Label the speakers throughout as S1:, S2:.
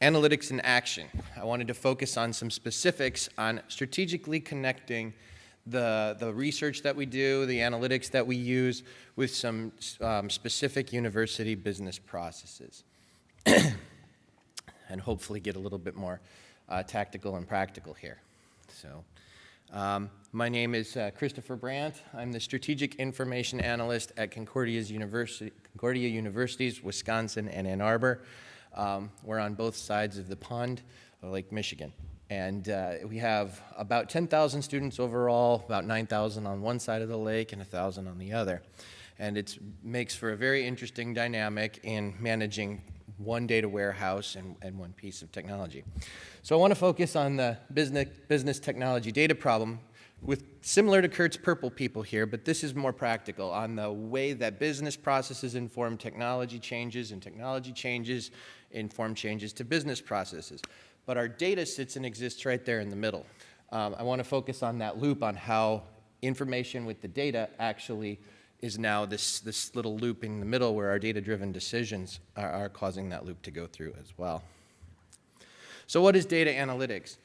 S1: Analytics in action. I wanted to focus on some specifics on strategically connecting the research that we do, the analytics that we use, with some specific university business processes. And hopefully get a little bit more tactical and practical here. So, my name is Christopher Brandt. I'm the Strategic Information Analyst at Concordia Universities, Wisconsin and Ann Arbor. We're on both sides of the pond, Lake Michigan. And we have about 10,000 students overall, about 9,000 on one side of the lake and 1,000 on the other. And it makes for a very interesting dynamic in managing one data warehouse and one piece of technology. So I want to focus on the business technology data problem, with similar to Kurt's purple people here, but this is more practical on the way that business processes inform technology changes, and technology changes inform changes to business processes. But our data sits and exists right there in the middle. I want to focus on that loop on how information with the data actually is now this little loop in the middle where our data-driven decisions are causing that loop to go through as well. So what is data analytics?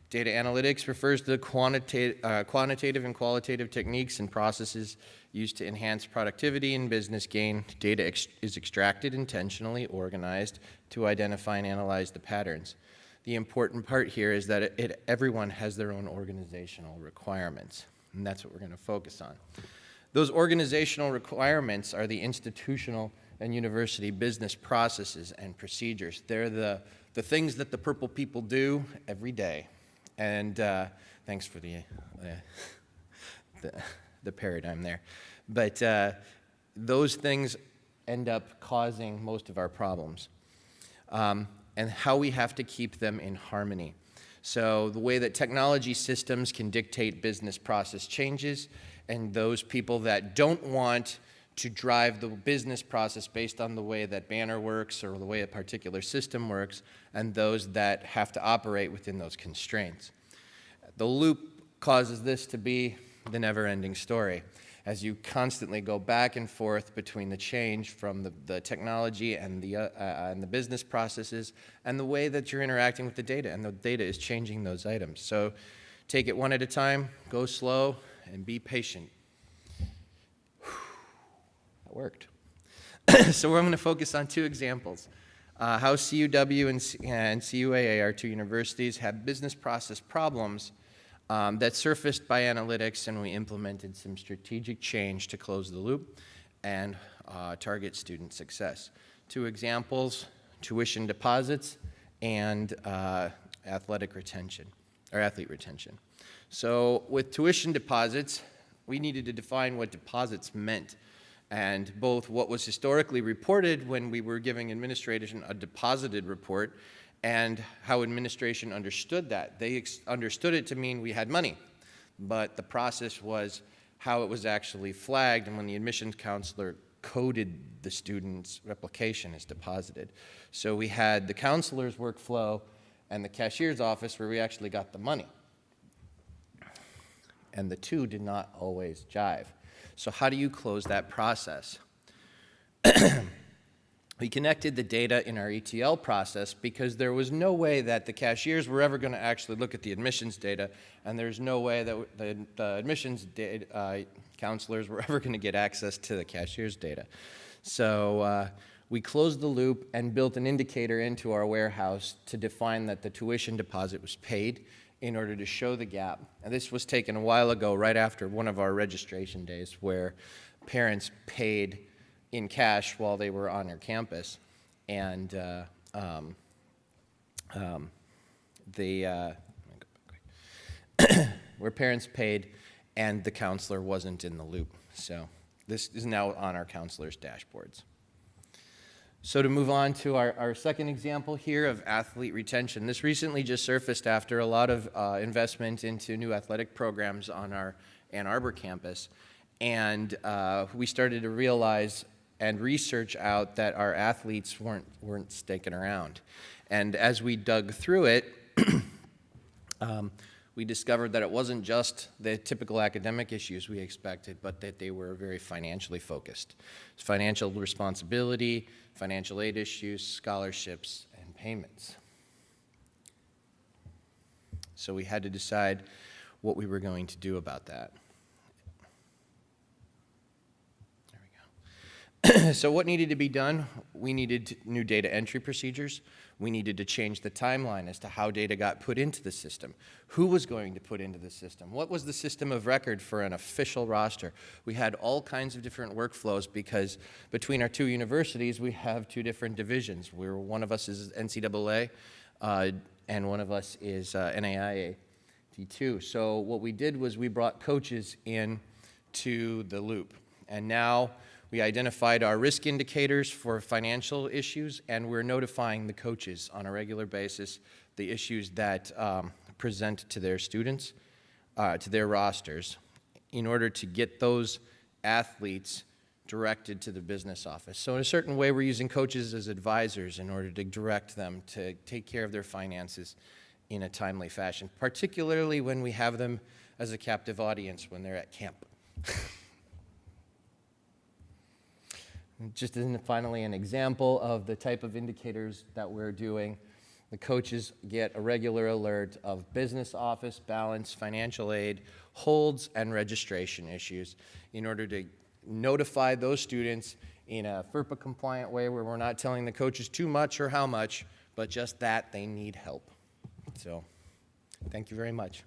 S1: Data analytics refers to the quantitative and qualitative techniques and processes used to enhance productivity and business gain. Data is extracted intentionally, organized to identify and analyze the patterns. The important part here is that everyone has their own organizational requirements, and that's what we're going to focus on. Those organizational requirements are the institutional and university business processes and procedures. They're the things that the purple people do every day. And thanks for the paradigm there. But those things end up causing most of our problems. And how we have to keep them in harmony. So the way that technology systems can dictate business process changes, and those people that don't want to drive the business process based on the way that Banner works or the way a particular system works, and those that have to operate within those constraints. The loop causes this to be the never-ending story, as you constantly go back and forth between the change from the technology and the business processes and the way that you're interacting with the data, and the data is changing those items. So take it one at a time, go slow, and be patient. That worked. So we're going to focus on two examples. How CUW and CUAA, our two universities, had business process problems that surfaced by analytics, and we implemented some strategic change to close the loop and target student success. Two examples: tuition deposits and athlete retention. So with tuition deposits, we needed to define what deposits meant, and both what was historically reported when we were giving administration a deposited report and how administration understood that. They understood it to mean we had money, but the process was how it was actually flagged, and when the admissions counselor coded the student's replication as deposited. So we had the counselor's workflow and the cashier's office where we actually got the money. And the two did not always jive. So how do you close that process? We connected the data in our ETL process because there was no way that the cashiers were ever going to actually look at the admissions data, and there's no way that the admissions counselors were ever going to get access to the cashier's data. So we closed the loop and built an indicator into our warehouse to define that the tuition deposit was paid in order to show the gap. And this was taken a while ago, right after one of our registration days, where parents paid in cash while they were on our campus, and where parents paid and the counselor wasn't in the loop. So this is now on our counselors' dashboards. So to move on to our second example here of athlete retention. This recently just surfaced after a lot of investment into new athletic programs on our Ann Arbor campus. And we started to realize and research out that our athletes weren't sticking around. And as we dug through it, we discovered that it wasn't just the typical academic issues we expected, but that they were very financially focused. It's financial responsibility, financial aid issues, scholarships, and payments. So we had to decide what we were going to do about that. So what needed to be done? We needed new data entry procedures. We needed to change the timeline as to how data got put into the system. Who was going to put into the system? What was the system of record for an official roster? We had all kinds of different workflows because between our two universities, we have two different divisions. One of us is NCAA, and one of us is NAIA D2. So what we did was we brought coaches in to the loop. And now we identified our risk indicators for financial issues, and we're notifying the coaches on a regular basis the issues that present to their students, to their rosters, in order to get those athletes directed to the business office. So in a certain way, we're using coaches as advisors in order to direct them to take care of their finances in a timely fashion, particularly when we have them as a captive audience when they're at camp. Just finally an example of the type of indicators that we're doing. The coaches get a regular alert of business office, balance, financial aid, holds, and registration issues in order to notify those students in a FERPA-compliant way where we're not telling the coaches too much or how much, but just that they need help. So, thank you very much.